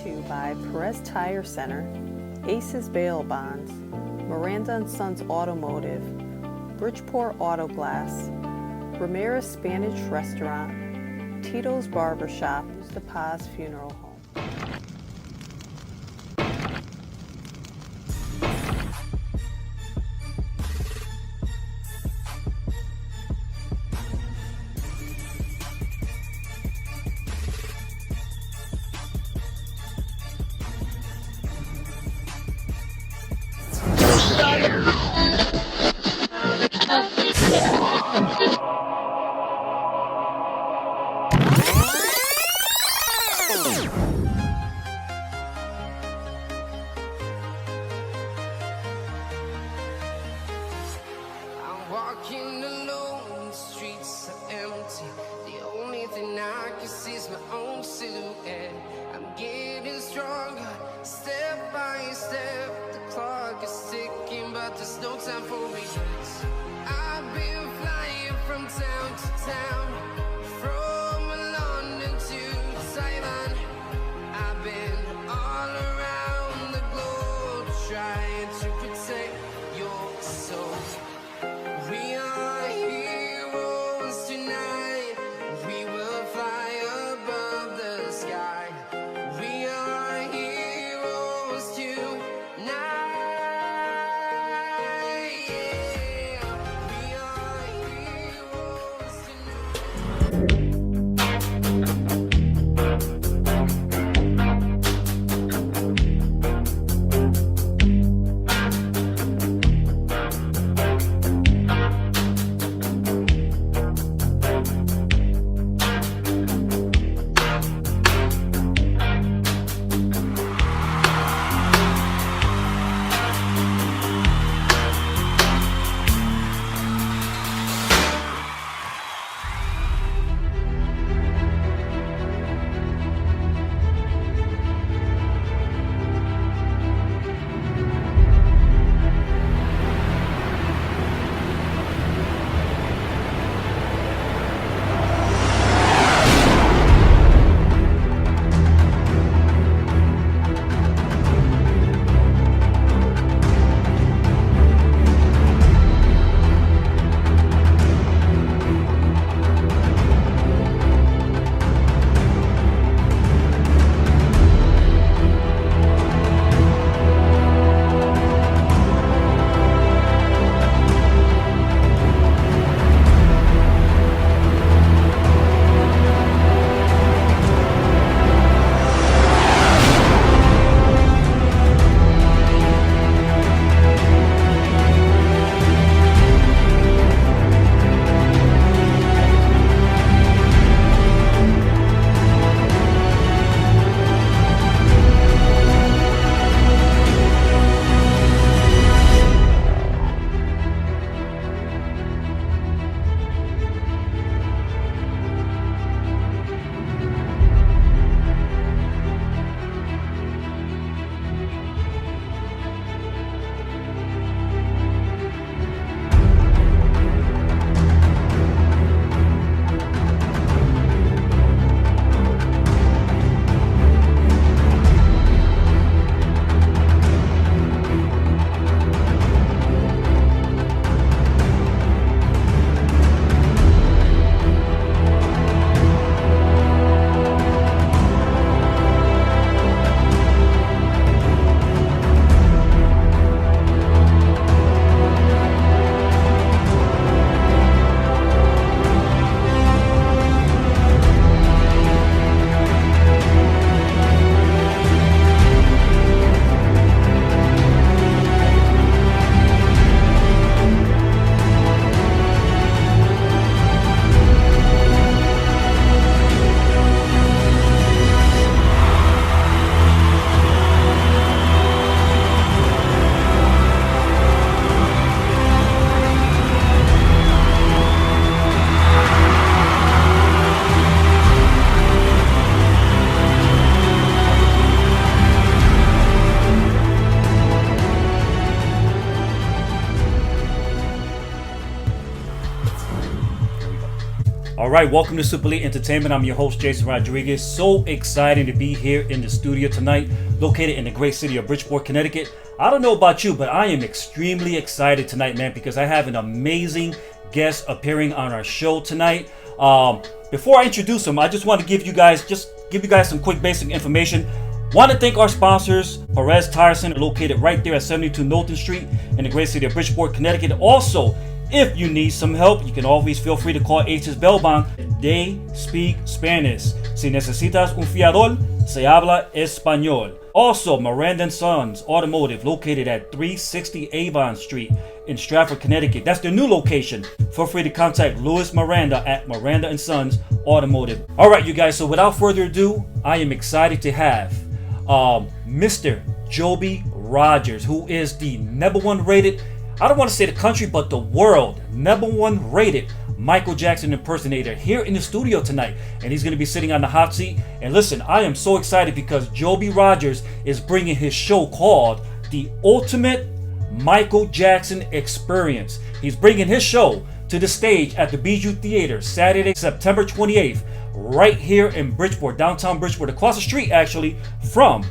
to you by Perez Tire Center, Aces Bail Bonds, Miranda & Sons Automotive, Bridgeport Auto Glass, Ramirez Spanish Restaurant, Tito's Barber Shop, the Paz Funeral Home. I'm walking alone, the streets are empty. The only thing I can see is my own silhouette. I'm getting stronger, step by step. The clock is ticking, but there's no time for regrets. I've been flying from town to town, from London to Taiwan. I've been all around the globe trying to protect your soul. We are heroes tonight. We will fly above the sky. We are heroes tonight. Yeah. We are heroes tonight. right, welcome to Super Elite Entertainment. I'm your host, Jason Rodriguez. So excited to be here in the studio tonight, located in the great city of Bridgeport, Connecticut. I don't know about you, but I am extremely excited tonight, man, because I have an amazing guest appearing on our show tonight. Before I introduce him, I just want to give you guys some quick basic information. Want to thank our sponsors, Perez Tire Center, located right there at 72 Knowlton Street in the great city of Bridgeport, Connecticut. Also, if you need some help, you can always feel free to call Aces Bail Bond. They speak Spanish. Si necesitas un fiador, se habla español. Also, Miranda & Sons Automotive, located at 360 Avon Street in Stratford, Connecticut. That's their new location. Feel free to contact Louis Miranda at Miranda & Sons Automotive. All right, you guys, so without further ado, I am excited to have Mr. Joby Rogers, who is the #1 rated, I don't want to say the country, but the world #1 rated Michael Jackson impersonator here in the studio tonight. And he's going to be sitting on the hot seat. And listen, I am so excited because Joby Rogers is bringing his show called The Ultimate Michael Jackson Experience. He's bringing his show to the stage at the Bijou Theater Saturday, September 28th, right here in Bridgeport, downtown Bridgeport, across the street actually from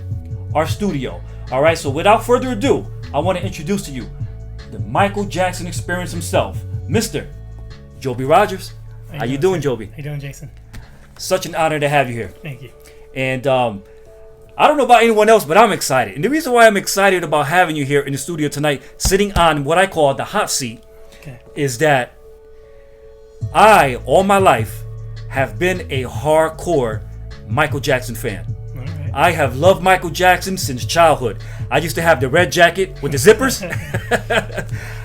our studio. All right, so without further ado, I want to introduce to you the Michael Jackson Experience himself, Mr. Joby Rogers. How you doing, Joby? How you doing, Jason? Such an honor to have you here. Thank you. And I don't know about anyone else, but I'm excited. And the reason why I'm excited about having you here in the studio tonight, sitting on what I call the hot seat, is that I, all my life, have been a hardcore Michael Jackson fan. All right. I have loved Michael Jackson since childhood. I used to have the red jacket with the zippers.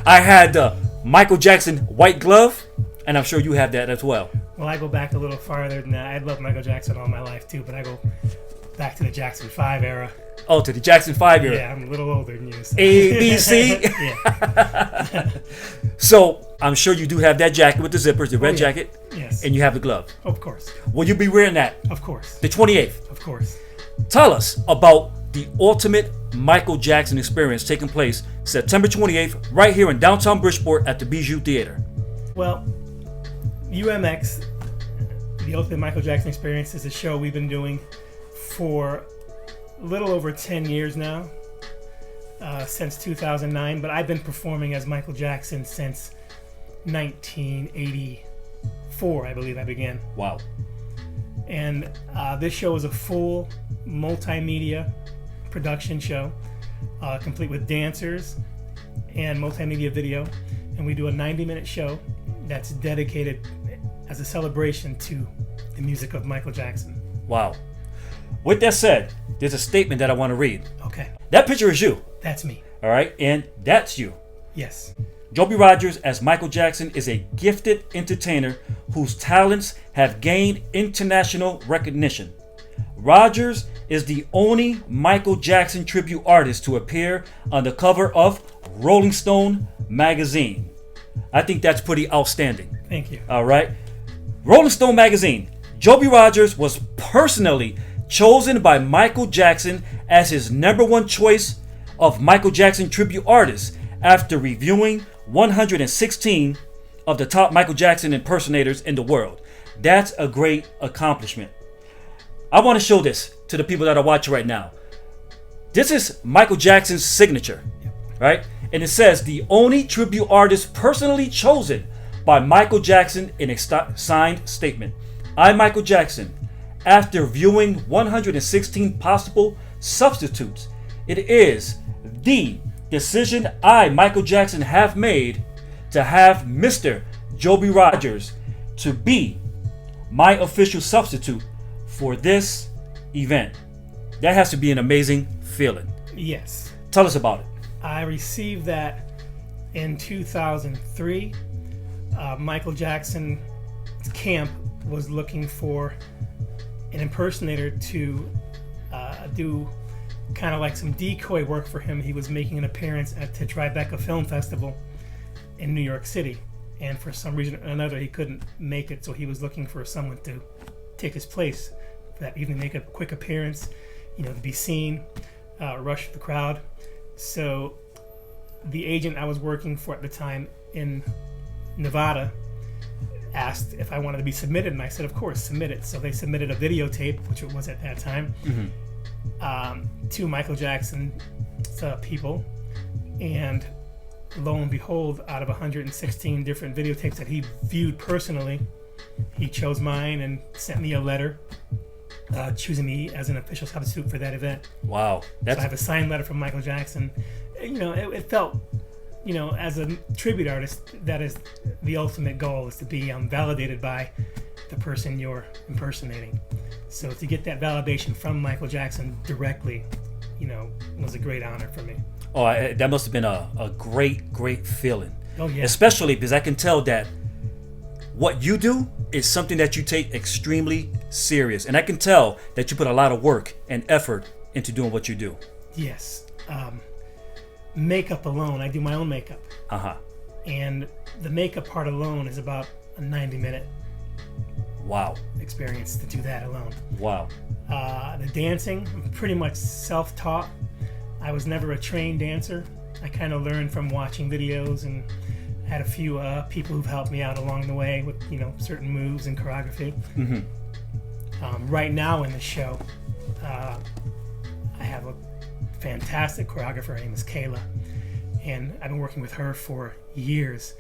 I had the Michael Jackson white glove, and I'm sure you have that as well. Well, I go back a little farther than that. I love Michael Jackson all my life too, but I go back to the Jackson 5 era. Oh, to the Jackson 5 era. Yeah, I'm a little older than you. So. A, B, C. Yeah. So, I'm sure you do have that jacket with the zippers, the red jacket. Yes. And you have the glove. Of course. Will you be wearing that? Of course. The 28th. Of course. Tell us about the ultimate Michael Jackson experience taking place September 28th, right here in downtown Bridgeport at the Bijou Theater. Well, UMX, the Ultimate Michael Jackson Experience, is a show we've been doing for a little over 10 years now, since 2009, but I've been performing as Michael Jackson since 1984, I believe I began. Wow. And this show is a full multimedia production show, complete with dancers and multimedia video. And we do a 90-minute show that's dedicated as a celebration to the music of Michael Jackson. Wow. With that said, there's a statement that I want to read. Okay. That picture is you. That's me. All right? And that's you. Yes. Joby Rogers as Michael Jackson is a gifted entertainer whose talents have gained international recognition. Rogers is the only Michael Jackson tribute artist to appear on the cover of Rolling Stone magazine. I think that's pretty outstanding. Thank you. All right. Rolling Stone magazine. Joby Rogers was personally chosen by Michael Jackson as his #1 choice of Michael Jackson tribute artists after reviewing 116 of the top Michael Jackson impersonators in the world. That's a great accomplishment. I want to show this to the people that are watching right now. This is Michael Jackson's signature, right? And it says, the only tribute artist personally chosen by Michael Jackson in a signed statement. I, Michael Jackson, after viewing 116 possible substitutes, it is the decision I, Michael Jackson, have made to have Mr. Joby Rogers to be my official substitute for this event. That has to be an amazing feeling. Yes. Tell us about it. I received that in 2003. Michael Jackson's camp was looking for an impersonator to do kind of like some decoy work for him. He was making an appearance at the Tribeca Film Festival in New York City, and for some reason or another he couldn't make it, so he was looking for someone to take his place for that evening, make a quick appearance, to be seen, rush the crowd. So the agent I was working for at the time in Nevada asked if I wanted to be submitted, and I said, of course, submit it. So they submitted a videotape, which it was at that time, to Michael Jackson people, and lo and behold, out of 116 different videotapes that he viewed personally, he chose mine and sent me a letter choosing me as an official substitute for that event. Wow. So I have a signed letter from Michael Jackson. You know, it felt, you know, as a tribute artist, that is the ultimate goal, is to be validated by the person you're impersonating. So to get that validation from Michael Jackson directly, you know, was a great honor for me. Oh, that must have been a great feeling. Oh, yeah. Especially because I can tell that what you do is something that you take extremely serious. And I can tell that you put a lot of work and effort into doing what you do. Yes. Makeup alone, I do my own makeup. And the makeup part alone is about a 90-minute Wow. experience to do that alone. Wow. The dancing, I'm pretty much self-taught. I was never a trained dancer. I kind of learned from watching videos and had a few people who've helped me out along the way with, you know, certain moves and choreography. Right now in the show, I have a fantastic choreographer. Her name is Kayla, and I've been working with her for years.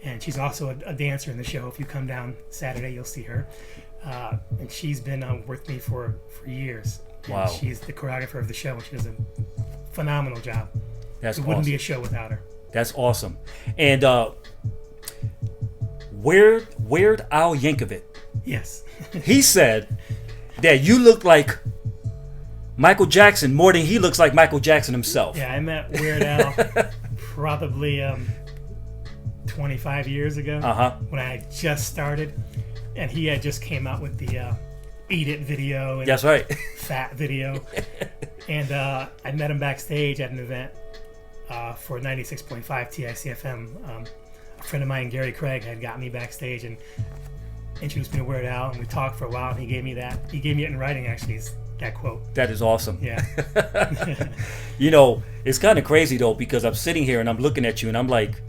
And she's also a dancer in the show. If you come down Saturday, you'll see her. And she's been with me for years. And Wow. she's the choreographer of the show, and she does a phenomenal job. That's It wouldn't awesome. be a show without her. That's awesome. And Weird Al Yankovic, Yes. he said that you look like Michael Jackson more than he looks like Michael Jackson himself. Yeah, I met Weird Al probably 25 years ago when I had just started, and he had just came out with the Eat It video and That's right. Fat video, and I met him backstage at an event for 96.5 TICFM. A friend of mine, Gary Craig, had got me backstage and introduced me to Weird Al, and we talked for a while, and he gave me that. He gave me it in writing, actually, that quote. That is awesome. Yeah. You know, it's kind of crazy though, because I'm sitting here and I'm looking at you and I'm like,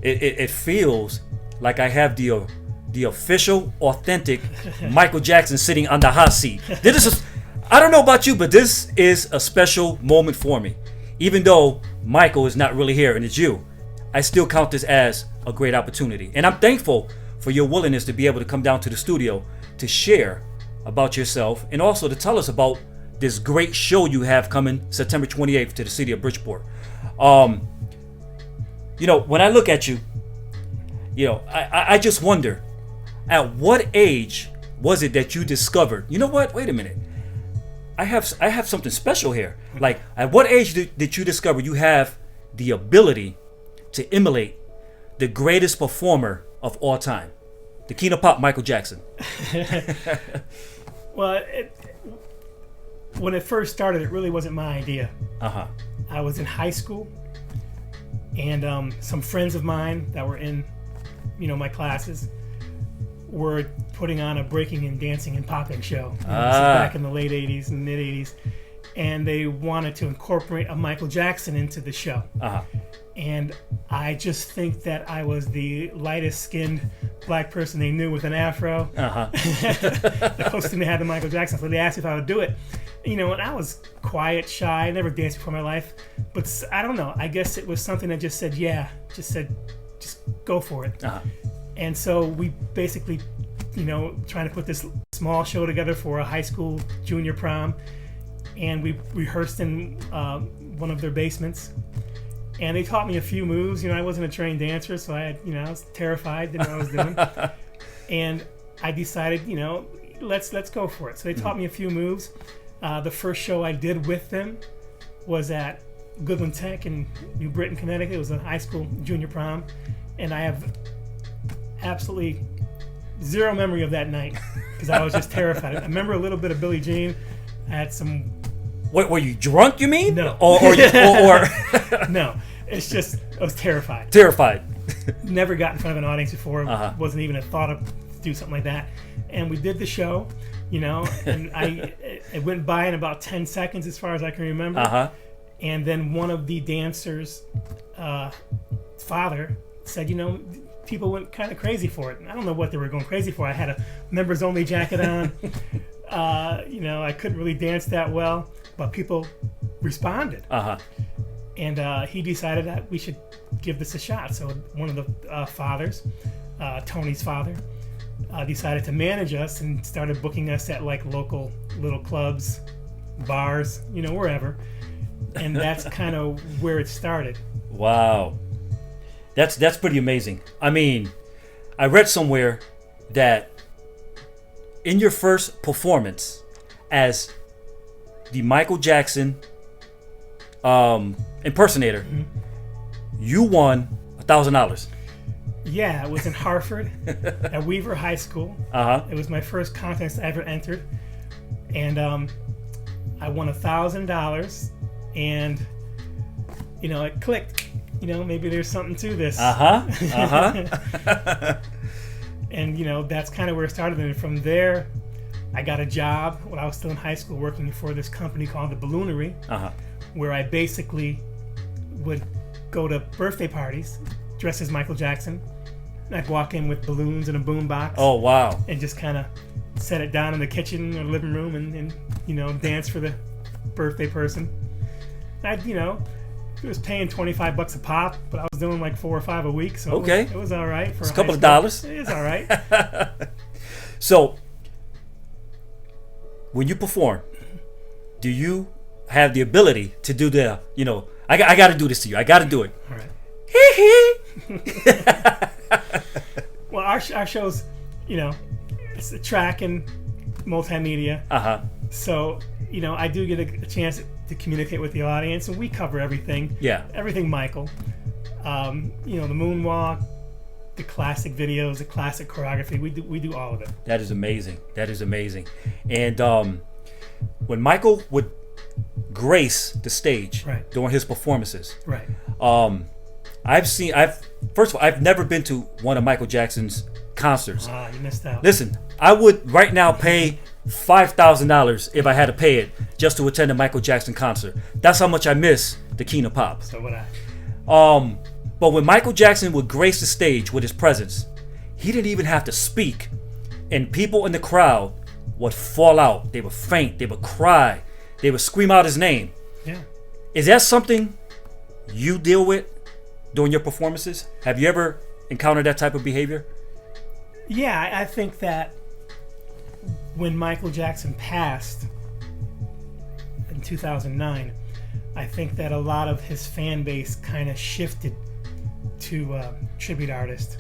it feels like I have the official, authentic Michael Jackson sitting on the hot seat. This is, I don't know about you, but this is a special moment for me. Even though Michael is not really here and it's you, I still count this as a great opportunity. And I'm thankful for your willingness to be able to come down to the studio to share about yourself and also to tell us about this great show you have coming September 28th to the city of Bridgeport. You know, when I look at you, you know, I just wonder, at what age was it that you discovered, you know what, wait a minute, I have something special here. Like, at what age did you discover you have the ability to emulate the greatest performer of all time, the King of Pop, Michael Jackson? Well, when it first started, it really wasn't my idea. I was in high school, and some friends of mine that were in, you know, my classes were putting on a breaking and dancing and popping show. This is back in the late 80s and mid 80s, and they wanted to incorporate a Michael Jackson into the show. And I just think that I was the lightest skinned black person they knew with an afro. The closest thing they had to Michael Jackson. So they asked if I would do it. You know, and I was quiet, shy. I never danced before in my life. But I don't know. I guess it was something that just said, yeah. Just go for it. And so we basically, you know, trying to put this small show together for a high school junior prom. And we rehearsed in one of their basements. And they taught me a few moves. You know, I wasn't a trained dancer, so I was terrified, didn't know what I was doing. And I decided, you know, let's go for it. So they taught me a few moves. The first show I did with them was at Goodwin Tech in New Britain, Connecticut. It was a high school junior prom. And I have absolutely zero memory of that night because I was just terrified. I remember a little bit of Billie Jean. I had some... What, were you drunk, you mean? No. Or No. It's just, I was terrified. Terrified. Never got in front of an audience before. Wasn't even a thought of do something like that. And we did the show, you know, and it went by in about 10 seconds as far as I can remember. And then one of the dancers' father said, you know, people went kind of crazy for it. I don't know what they were going crazy for. I had a members only jacket on. I couldn't really dance that well, but people responded. And he decided that we should give this a shot. So one of the fathers, Tony's father, decided to manage us and started booking us at like local little clubs, bars, wherever. And that's kind of where it started. Wow. That's pretty amazing. I mean, I read somewhere that in your first performance as the Michael Jackson impersonator, you won $1,000. Yeah, it was in Hartford at Weaver High School. It was my first contest I ever entered, and I won $1,000, and it clicked. Maybe there's something to this. And that's kind of where it started. And from there, I got a job when I was still in high school working for this company called the Balloonery, where I basically would go to birthday parties dressed as Michael Jackson. I'd walk in with balloons and a boombox. Oh, wow. And just kind of set it down in the kitchen or living room and dance for the birthday person. It was paying $25 a pop, but I was doing like 4 or 5 a week, so it was all right for a couple of dollars. It was all right. So, when you perform, do you have the ability to do the, I got to do this to you. I got to do it. All right. Hee hee. Well, our shows, it's a track and multimedia. So, I do get a chance to communicate with the audience, and we cover everything. Yeah. Everything Michael. The moonwalk, the classic videos, the classic choreography. We do all of it. That is amazing. And when Michael would grace the stage during his performances, I've never been to one of Michael Jackson's concerts. You missed out. Listen, I would right now pay $5,000 if I had to pay it just to attend a Michael Jackson concert. That's how much I miss the King of Pop. So would I. But when Michael Jackson would grace the stage with his presence, he didn't even have to speak, and people in the crowd would fall out. They would faint. They would cry. They would scream out his name. Yeah. Is that something you deal with during your performances? Have you ever encountered that type of behavior? Yeah, I think that when Michael Jackson passed in 2009, I think that a lot of his fan base kind of shifted to tribute artists.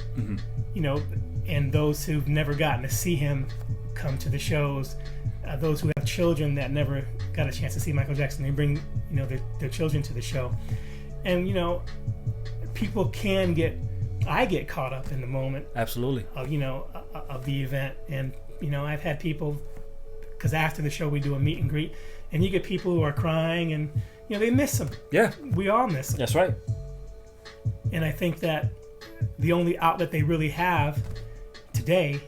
And those who've never gotten to see him come to the shows, those who have children that never got a chance to see Michael Jackson, they bring their children to the show. And people I get caught up in the moment. Absolutely. Of the event. And I've had people, because after the show we do a meet and greet, and you get people who are crying, and they miss him. Yeah. We all miss him. That's right. And I think that the only outlet they really have today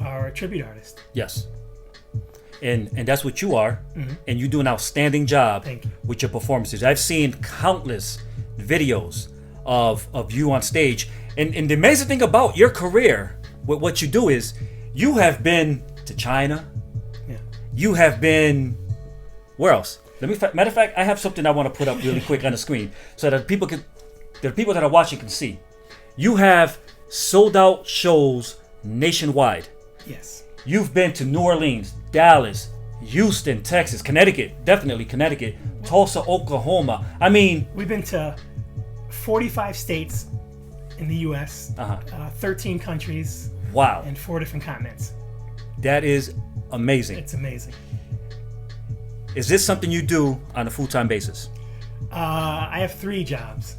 are tribute artists. Yes. And that's what you are. And you do an outstanding job with your performances. I've seen countless videos of you on stage. And the amazing thing about your career, with what you do, is you have been to China. Yeah. You have been, where else? Matter of fact, I have something I want to put up really quick on the screen so that the people that are watching can see. You have sold out shows nationwide. Yes. You've been to New Orleans, Dallas, Houston, Texas, Connecticut, definitely Connecticut, Tulsa, Oklahoma. I mean, we've been to 45 states in the U.S., 13 countries. Wow. And 4 different continents. That is amazing. It's amazing. Is this something you do on a full-time basis? I have 3 jobs.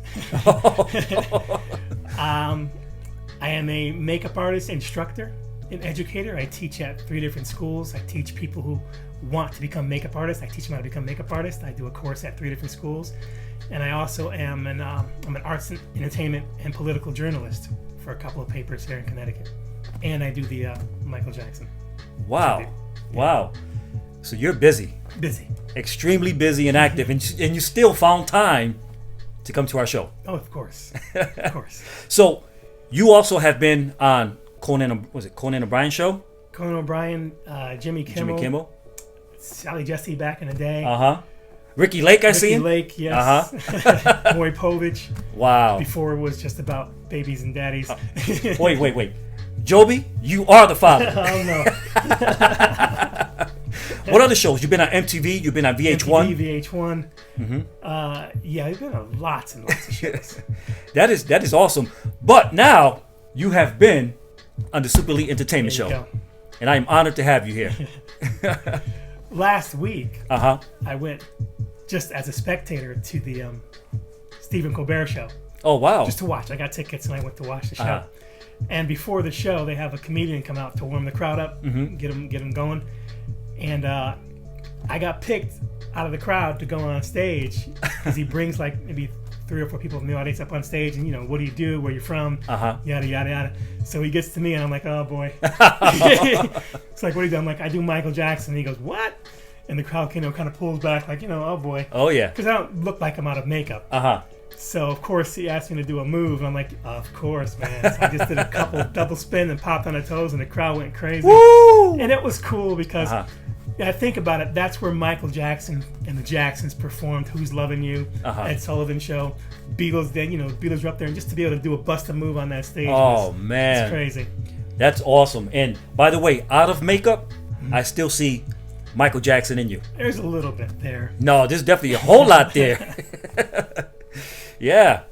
I am a makeup artist, instructor, and educator. I teach at 3 different schools. I teach people who want to become makeup artists. I teach them how to become makeup artists. I do a course at 3 different schools. And I also am I'm an arts and entertainment and political journalist for a couple of papers here in Connecticut. And I do the Michael Jackson. Wow. tribute. Wow. So you're busy. Busy. Extremely busy and active. And you still found time to come to our show. Oh, of course. Of course. So You also have been on Conan O'Brien show? Conan O'Brien, Jimmy Kimmel, Sally Jesse back in the day. Ricky Lake, I see. Ricky Lake, yes. Maury Povich. Wow. Before it was just about babies and daddies. Wait. Joby, you are the father. Oh, no. What other shows? You've been on MTV, you've been on VH1? VH1. Yeah, you've been on lots and lots of shows. That is awesome. But now, you have been on the Super Elite Entertainment There you Show. go. And I am honored to have you here. Last week, Uh-huh. I went just as a spectator to the Stephen Colbert show. Oh, wow. Just to watch. I got tickets and I went to watch the show. Uh-huh. And before the show, they have a comedian come out to warm the crowd up, get them going. And I got picked out of the crowd to go on stage because he brings like maybe 3 or 4 people from the audience up on stage, and what do you do, where you're from, yada yada yada. So he gets to me and I'm like, oh boy. It's like, what do you do? I'm like, I do Michael Jackson. And he goes, what? And the crowd kind of pulls back like, oh boy. Oh, yeah. Because I don't look like I'm out of makeup. So of course he asked me to do a move. I'm like, of course, man. So I just did a couple double spin and popped on the toes, and the crowd went crazy. Woo! And it was cool because I think about it. That's where Michael Jackson and the Jacksons performed. Who's Loving You? Ed Sullivan Show. Beatles. Then Beatles were up there, and just to be able to do a bust a move on that stage. Oh man, it's crazy. That's awesome. And by the way, out of makeup, I still see Michael Jackson in you. There's a little bit there. No, there's definitely a whole lot there. Yeah.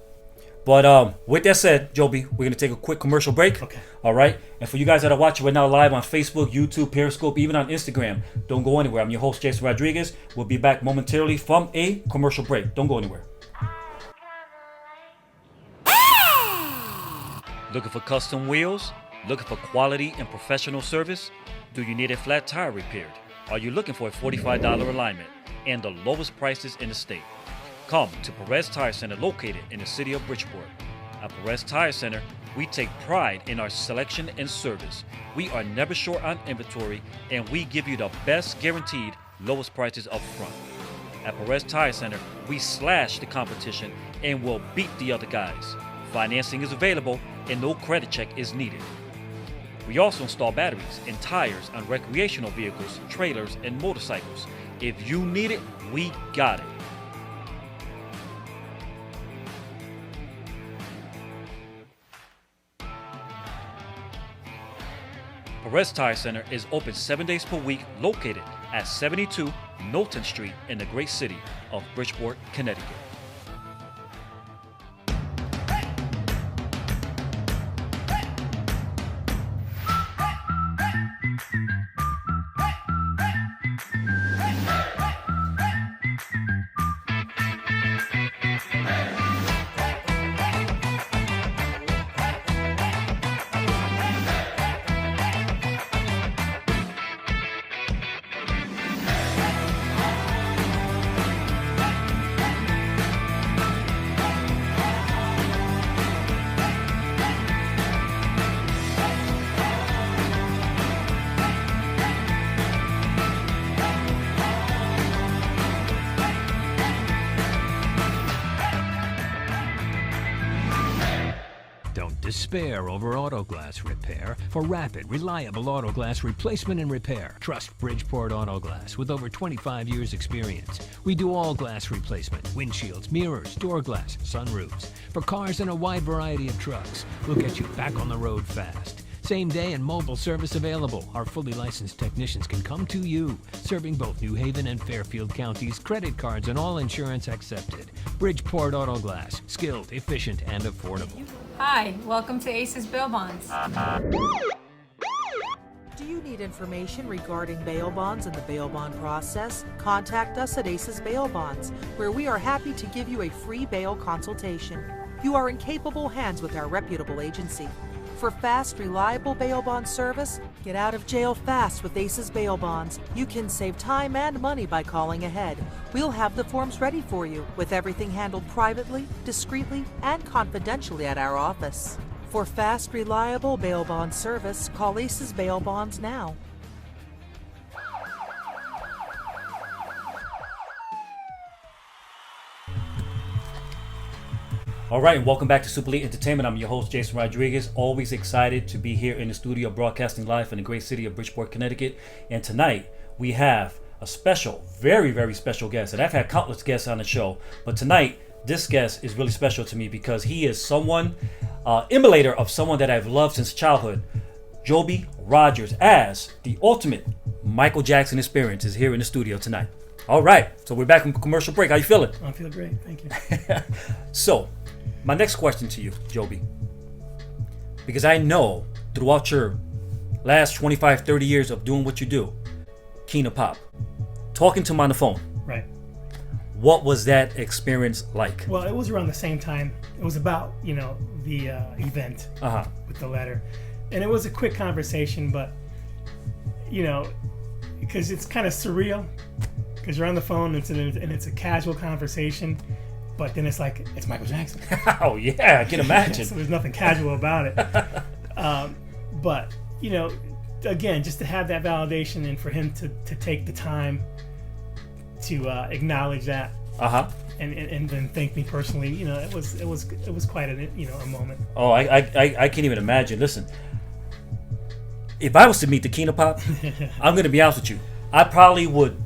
But with that said, Joby, we're going to take a quick commercial break. Okay. All right. And for you guys that are watching right now live on Facebook, YouTube, Periscope, even on Instagram, don't go anywhere. I'm your host, Jason Rodriguez. We'll be back momentarily from a commercial break. Don't go anywhere. Looking for custom wheels? Looking for quality and professional service? Do you need a flat tire repaired? Are you looking for a $45 alignment and the lowest prices in the state? Come to Perez Tire Center located in the city of Bridgeport. At Perez Tire Center, we take pride in our selection and service. We are never short on inventory, and we give you the best guaranteed lowest prices up front. At Perez Tire Center, we slash the competition and will beat the other guys. Financing is available and no credit check is needed. We also install batteries and tires on recreational vehicles, trailers, and motorcycles. If you need it, we got it. Perez Tire Center is open 7 days per week, located at 72 Knowlton Street in the great city of Bridgeport, Connecticut. Despair over auto glass repair. For rapid, reliable auto glass replacement and repair, trust Bridgeport Auto Glass with over 25 years experience. We do all glass replacement, windshields, mirrors, door glass, sunroofs. For cars and a wide variety of trucks, we'll get you back on the road fast. Same day and mobile service available. Our fully licensed technicians can come to you, serving both New Haven and Fairfield counties, credit cards and all insurance accepted. Bridgeport Auto Glass, skilled, efficient, and affordable. Hi, welcome to Aces Bail Bonds. Do you need information regarding bail bonds and the bail bond process? Contact us at Aces Bail Bonds, where we are happy to give you a free bail consultation. You are in capable hands with our reputable agency. For fast, reliable bail bond service, get out of jail fast with Aces Bail Bonds. You can save time and money by calling ahead. We'll have the forms ready for you, with everything handled privately, discreetly, and confidentially at our office. For fast, reliable bail bond service, call Aces Bail Bonds now. All right, and welcome back to Super Elite Entertainment. I'm your host, Jason Rodriguez. Always excited to be here in the studio broadcasting live in the great city of Bridgeport, Connecticut. And tonight, we have a special, very, very special guest. And I've had countless guests on the show. But tonight, this guest is really special to me because he is someone, emulator of someone that I've loved since childhood. Joby Rogers, as the ultimate Michael Jackson experience, is here in the studio tonight. All right, so we're back from commercial break. How you feeling? I feel great, thank you. So, my next question to you, Joby, because I know throughout your last 25, 30 years of doing what you do, King of Pop, talking to him on the phone, Right. what was that experience like? Well, it was around the same time. It was about, the event with the letter. And it was a quick conversation, but, because it's kind of surreal, because you're on the phone and it's a casual conversation, but then it's like, it's Michael Jackson. Oh, yeah, I can imagine. So there's nothing casual about it. But, again, just to have that validation and for him to take the time to acknowledge that and then thank me personally, it was quite a moment. Oh, I can't even imagine. Listen, if I was to meet the King of Pop, I'm going to be honest with you, I probably would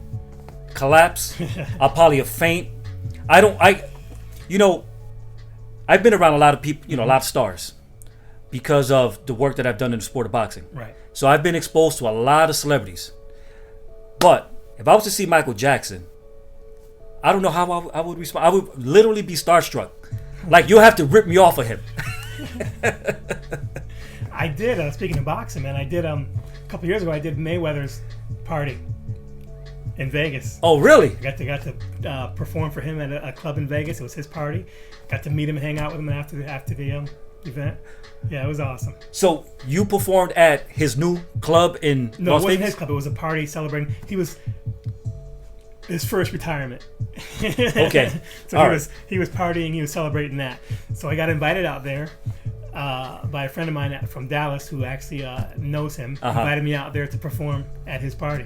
collapse. I'll probably faint. I've been around a lot of people, a lot of stars, because of the work that I've done in the sport of boxing. Right. So I've been exposed to a lot of celebrities. But if I was to see Michael Jackson, I don't know how I would respond. I would literally be starstruck. Like, you'll have to rip me off of him. I did. Speaking of boxing, man, I did a couple years ago. I did Mayweather's party in Vegas. Oh, really? I got to perform for him at a club in Vegas. It was his party. Got to meet him and hang out with him after the event. Yeah, it was awesome. So you performed at his new club in No, Las it wasn't Vegas? his club. It was a party celebrating. He was his first retirement. Okay. So All he was partying. He was celebrating that. So I got invited out there by a friend of mine from Dallas who actually knows him. Invited me out there to perform at his party.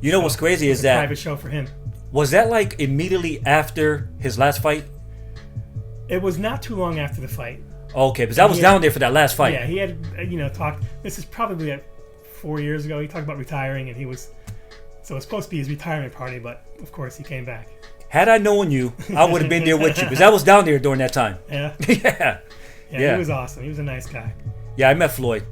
You know what's crazy is a that private show for him. Was that like immediately after his last fight? It was not too long after the fight. Okay, because I was down there for that last fight. Yeah, he had talked. This is probably like 4 years ago. He talked about retiring, and so it was supposed to be his retirement party, but of course he came back. Had I known you, I would have been there with you, because I was down there during that time. Yeah. Yeah. He was awesome. He was a nice guy. Yeah, I met Floyd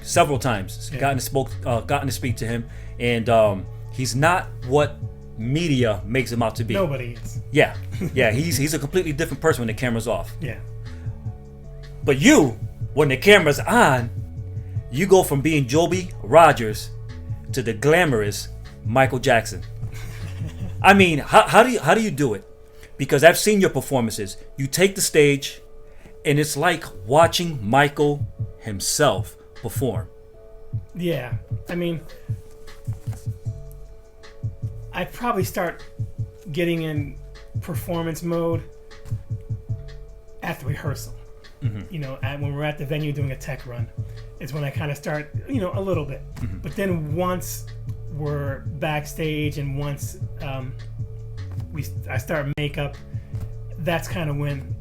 several times. Yeah. Gotten to speak to him, and he's not what media makes him out to be. Nobody is. Yeah, he's a completely different person when the camera's off. Yeah. But you, when the camera's on, you go from being Joby Rogers to the glamorous Michael Jackson. I mean, how do you do it? Because I've seen your performances. You take the stage, and it's like watching Michael himself perform. Yeah. I mean, I'd probably start getting in performance mode at the rehearsal. Mm-hmm. When we're at the venue doing a tech run, is when I kind of start, a little bit. Mm-hmm. But then once we're backstage and once I start makeup, that's kind of when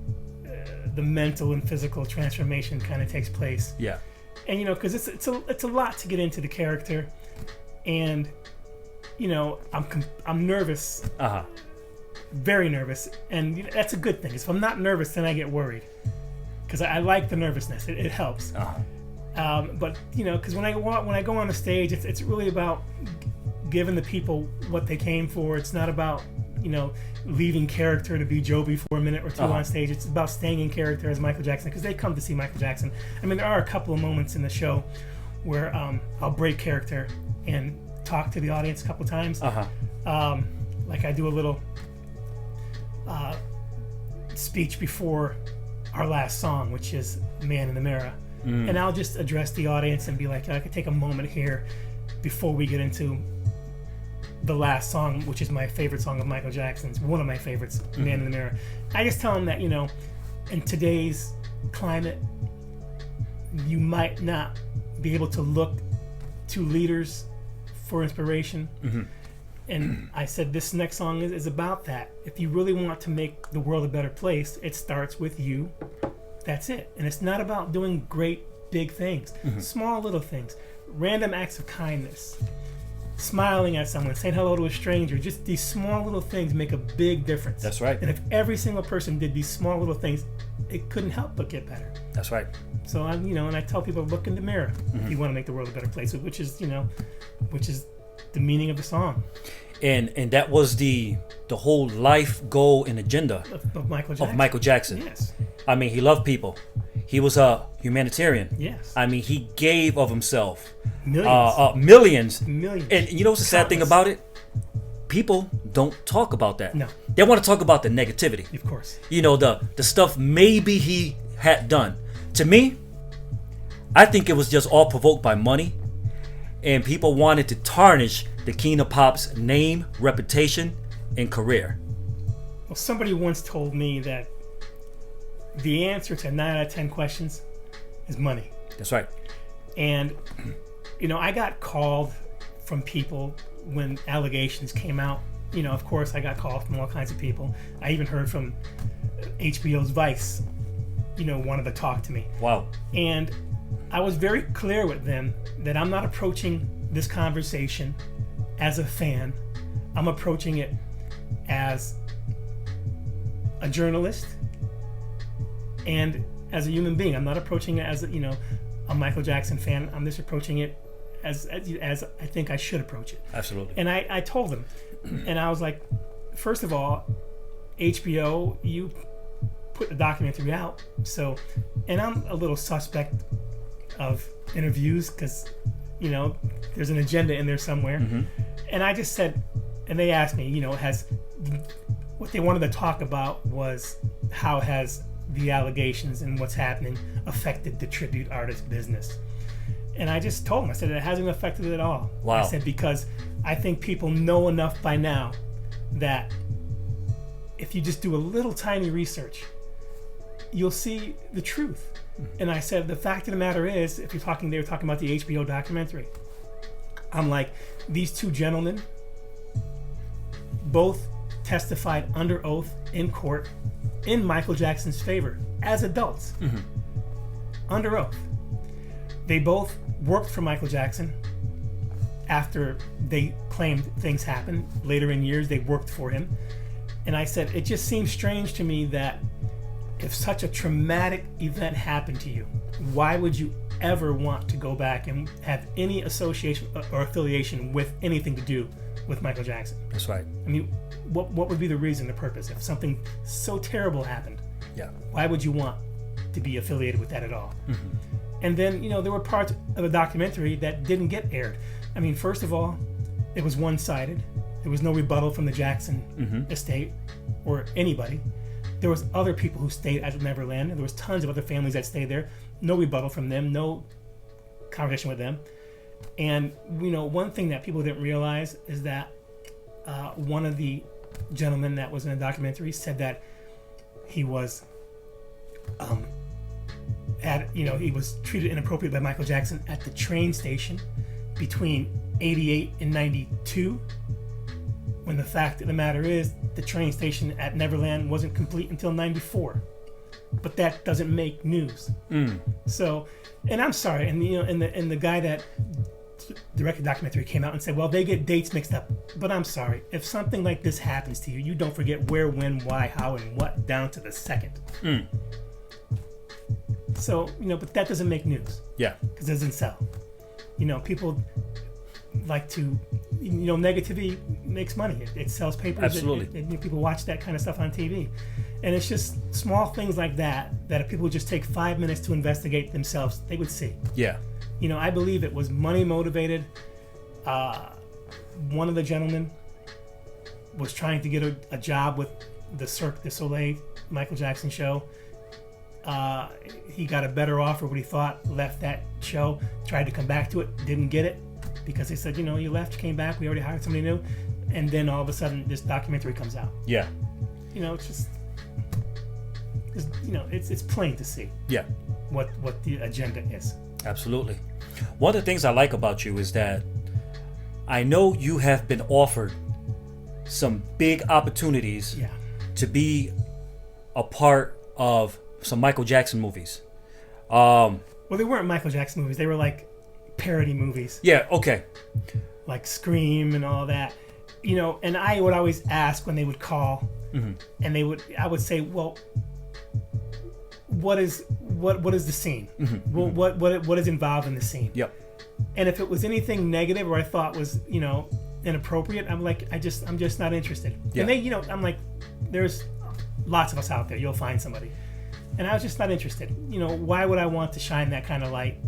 the mental and physical transformation kind of takes place. Yeah. And because it's a lot to get into the character, and I'm nervous. Very nervous, and that's a good thing. If I'm not nervous, then I get worried, because I like the nervousness. It helps. But because when I go on the stage, it's really about giving the people what they came for. It's not about leaving character to be Joby for a minute or two on stage. It's about staying in character as Michael Jackson, because they come to see Michael Jackson. I mean, there are a couple of moments in the show where I'll break character and talk to the audience a couple of times. Like I do a little speech before our last song, which is Man in the Mirror. And I'll just address the audience and be like, I could take a moment here before we get into the last song, which is my favorite song of Michael Jackson's, one of my favorites, Man in the Mirror. I just tell them that, in today's climate, you might not be able to look to leaders for inspiration. And I said, this next song is about that. If you really want to make the world a better place, it starts with you. That's it. And it's not about doing great big things. Small little things. Random acts of kindness. Smiling at someone, saying hello to a stranger. Just these small little things make a big difference. That's right. And if every single person did these small little things, it couldn't help but get better. That's right. So and I tell people, look in the mirror if you want to make the world a better place, which is the meaning of the song. And that was the whole life goal and agenda Of Michael Jackson. of Michael Jackson. Yes. I mean, he loved people. He was a humanitarian. Yes. I mean, he gave of himself. Millions. Millions. Millions. And you know what's the sad thing about it? People don't talk about that. No. They want to talk about the negativity. Of course. You know, the stuff maybe he had done. To me, I think it was just all provoked by money. And people wanted to tarnish the King of Pop's name, reputation, and career. Well, somebody once told me that the answer to 9 out of 10 questions is money. That's right. And, I got called from people when allegations came out. Of course, I got called from all kinds of people. I even heard from HBO's Vice, wanted to talk to me. Wow. And I was very clear with them that I'm not approaching this conversation as a fan. I'm approaching it as a journalist and as a human being. I'm not approaching it as a Michael Jackson fan. I'm just approaching it as I think I should approach it. Absolutely. And I told them, and I was like, first of all, HBO, you put the documentary out, so, and I'm a little suspect of interviews because, there's an agenda in there somewhere. And I just said, and they asked me, what they wanted to talk about was how has the allegations and what's happening affected the tribute artist business. And I just told them, I said, it hasn't affected it at all. Wow. I said, because I think people know enough by now that if you just do a little tiny research, you'll see the truth. And I said, the fact of the matter is, they were talking about the HBO documentary. I'm like, these two gentlemen both testified under oath in court in Michael Jackson's favor as adults. Under oath. They both worked for Michael Jackson after they claimed things happened. Later in years, they worked for him. And I said, it just seems strange to me that if such a traumatic event happened to you, why would you ever want to go back and have any association or affiliation with anything to do with Michael Jackson? That's right. I mean, what would be the reason, the purpose? If something so terrible happened, Yeah. why would you want to be affiliated with that at all? And then, there were parts of the documentary that didn't get aired. I mean, first of all, it was one-sided. There was no rebuttal from the Jackson estate or anybody. There was other people who stayed at Neverland, and there was tons of other families that stayed there. No rebuttal from them, no conversation with them. And, one thing that people didn't realize is that one of the gentlemen that was in the documentary said that he was he was treated inappropriately by Michael Jackson at the train station between 88 and 92, when the fact of the matter is the train station at Neverland wasn't complete until 94. But that doesn't make news. So, and I'm sorry, and and the guy that directed the documentary came out and said, well, they get dates mixed up. But I'm sorry, if something like this happens to you, you don't forget where, when, why, how, and what down to the second. So, but that doesn't make news. Yeah. Because it doesn't sell. People like to, negativity makes money. It sells papers. Absolutely. People watch that kind of stuff on TV. And it's just small things like that if people would just take 5 minutes to investigate themselves, they would see. Yeah. I believe it was money motivated. One of the gentlemen was trying to get a job with the Cirque du Soleil Michael Jackson show. He got a better offer, what he thought, left that show, tried to come back to it, didn't get it, because they said, you left, came back, we already hired somebody new, and then all of a sudden this documentary comes out. Yeah. It's just, it's plain to see. Yeah. What the agenda is. Absolutely. One of the things I like about you is that I know you have been offered some big opportunities Yeah. to be a part of some Michael Jackson movies. Um, Well, they weren't Michael Jackson movies. They were like parody movies, yeah, okay. like Scream and all that. You know, and I would always ask when they would call, and I would say, well, what is the scene? Well, what is involved in the scene? Yep. And if it was anything negative or I thought was, you know, inappropriate, I'm like, I'm just not interested. Yeah. And they, you know, I'm like, there's lots of us out there. You'll find somebody. And I was just not interested. You know, why would I want to shine that kind of light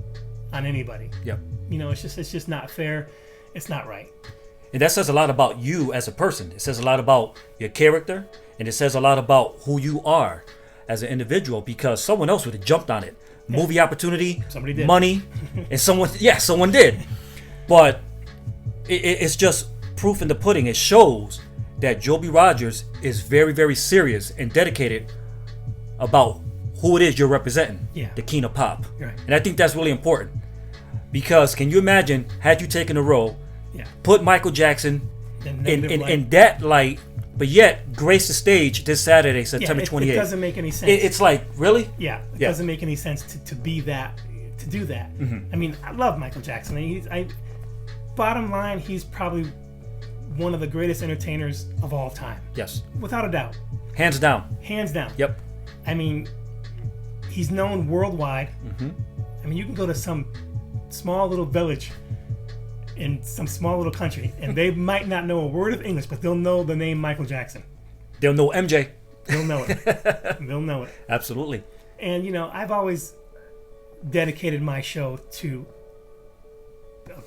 on anybody? Yep. You know, it's just not fair. It's not right. And that says a lot about you as a person. It says a lot about your character, and it says a lot about who you are as an individual, because someone else would have jumped on it. Movie opportunity, Somebody did. money, and someone did. But it's just proof in the pudding. It shows that Joby Rogers is very, very serious and dedicated about who it is you're representing, Yeah. the King of Pop. Right. And I think that's really important, because can you imagine, had you taken a role, Yeah. put Michael Jackson And in negative light. in that light, but yet grace the stage this Saturday, Yeah, September it 28th. doesn't make any sense. It's like, really? Yeah, it Yeah. doesn't make any sense to be that, to do that. I mean, I love Michael Jackson. Bottom line, he's probably one of the greatest entertainers of all time, Yes. without a doubt, Hands down. hands down. Yep. I mean, he's known worldwide. I mean, you can go to some small little village in some small little country, and they might not know a word of English, but they'll know the name Michael Jackson. They'll know MJ. They'll know it. They'll know it. Absolutely. And, you know, I've always dedicated my show to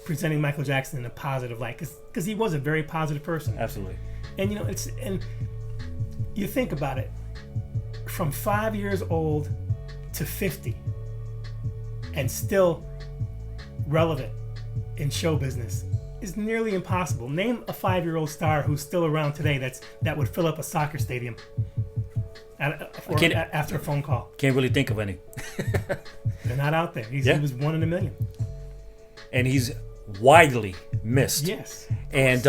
presenting Michael Jackson in a positive light, because he was a very positive person. Absolutely. And, you know, and you think about it, from 5 years old to 50, and still relevant in show business is nearly impossible. Name a 5-year-old star who's still around today that would fill up a soccer stadium after a phone call. Can't really think of any. They're not out there. He was one in a million. And he's widely missed. Yes. And,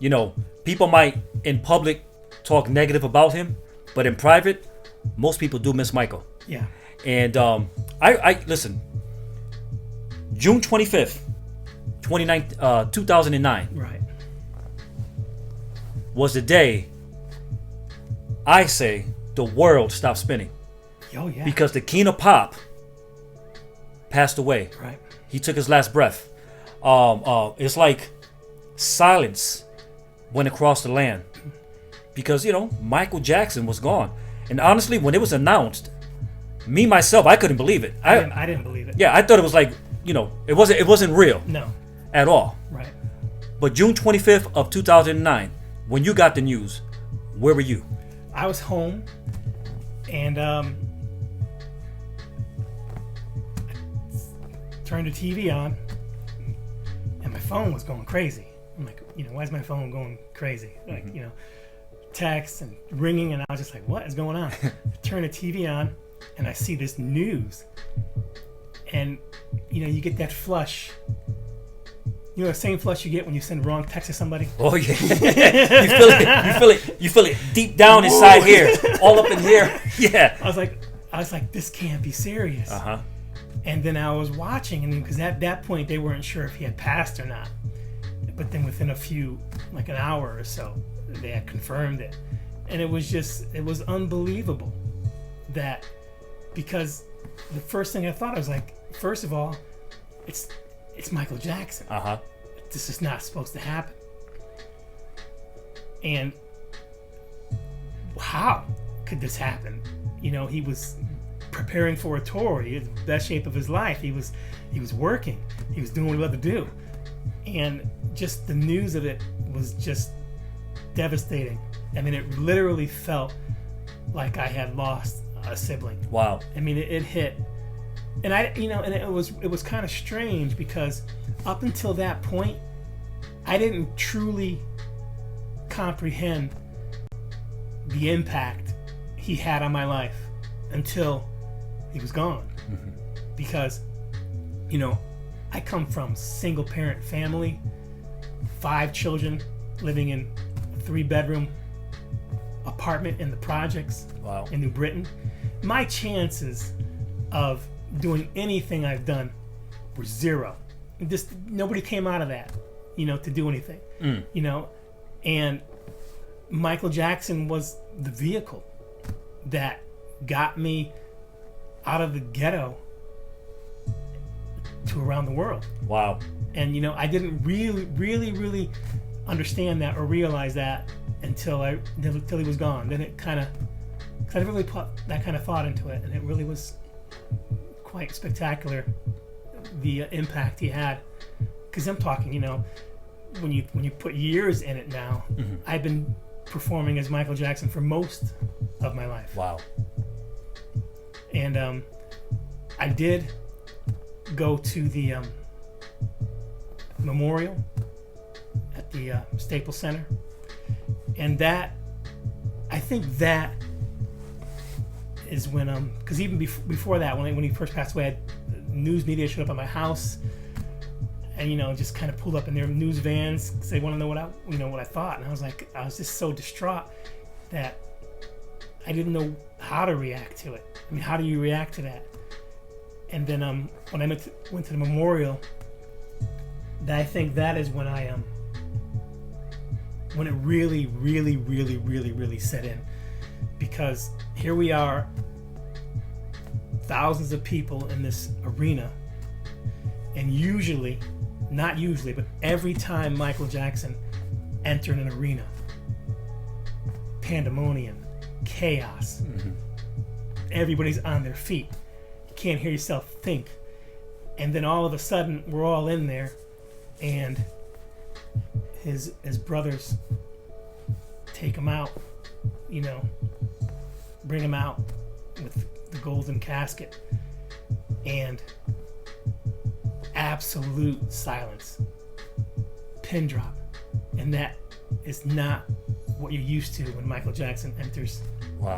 you know, people might in public talk negative about him, but in private, most people do miss Michael. Yeah. And I listen, June 25th, 2009 Right. was the day, I say, the world stopped spinning. Oh, yeah. Because the King of Pop passed away. Right. He took his last breath. It's like silence went across the land, because, you know, Michael Jackson was gone. And honestly, when it was announced, me myself, I couldn't believe it. I didn't believe it. Yeah, I thought it was like, you know, it wasn't real No. at all. Right. But June 25th of 2009, when you got the news, where were you? I was home, and turned the TV on, and my phone was going crazy. I'm like, you know, why is my phone going crazy? Like, you know, texts and ringing, and I was just like, what is going on? I turn the TV on, and I see this news, and, you know, you get that flush. You know, the same flush you get when you send the wrong text to somebody? Oh yeah, you feel it deep down inside here, all up in here. Yeah. I was like, this can't be serious. Uh-huh. And then I was watching, and because at that point they weren't sure if he had passed or not. But then within like an hour or so, they had confirmed it. And it was unbelievable that, because the first thing I thought, I was like, first of all, it's Michael Jackson. Uh-huh. This is not supposed to happen. And how could this happen? You know, he was preparing for a tour. He was in the best shape of his life. He was working. He was doing what he loved to do. And just the news of it was just devastating. I mean, it literally felt like I had lost a sibling. Wow. I mean, it hit. And it was kind of strange, because up until that point, I didn't truly comprehend the impact he had on my life until he was gone. Mm-hmm. Because, you know, I come from single parent family, 5 children living in a 3-bedroom apartment in the projects Wow. in New Britain. My chances of doing anything I've done were zero. Just nobody came out of that, to do anything. And Michael Jackson was the vehicle that got me out of the ghetto to around the world. Wow. And I didn't really understand that or realize that until he was gone. Then it kind of, because I really put that kind of thought into it, and it really was quite spectacular, the impact he had. Because I'm talking, when you put years in it now, I've been performing as Michael Jackson for most of my life. Wow. And I did go to the memorial at the Staples Center, and I think that is when because even before that, when he first passed away, news media showed up at my house, and just kind of pulled up in their news vans because they want to know what I thought, and I was just so distraught that I didn't know how to react to it. I mean, how do you react to that? And then when I went to the memorial, I think that is when when it really set in, because here we are, thousands of people in this arena, and not usually, but every time Michael Jackson entered an arena, pandemonium, chaos, everybody's on their feet, you can't hear yourself think, and then all of a sudden we're all in there, and his brothers take him out, bring him out with the golden casket, and absolute silence, pin drop, and that is not what you're used to when Michael Jackson enters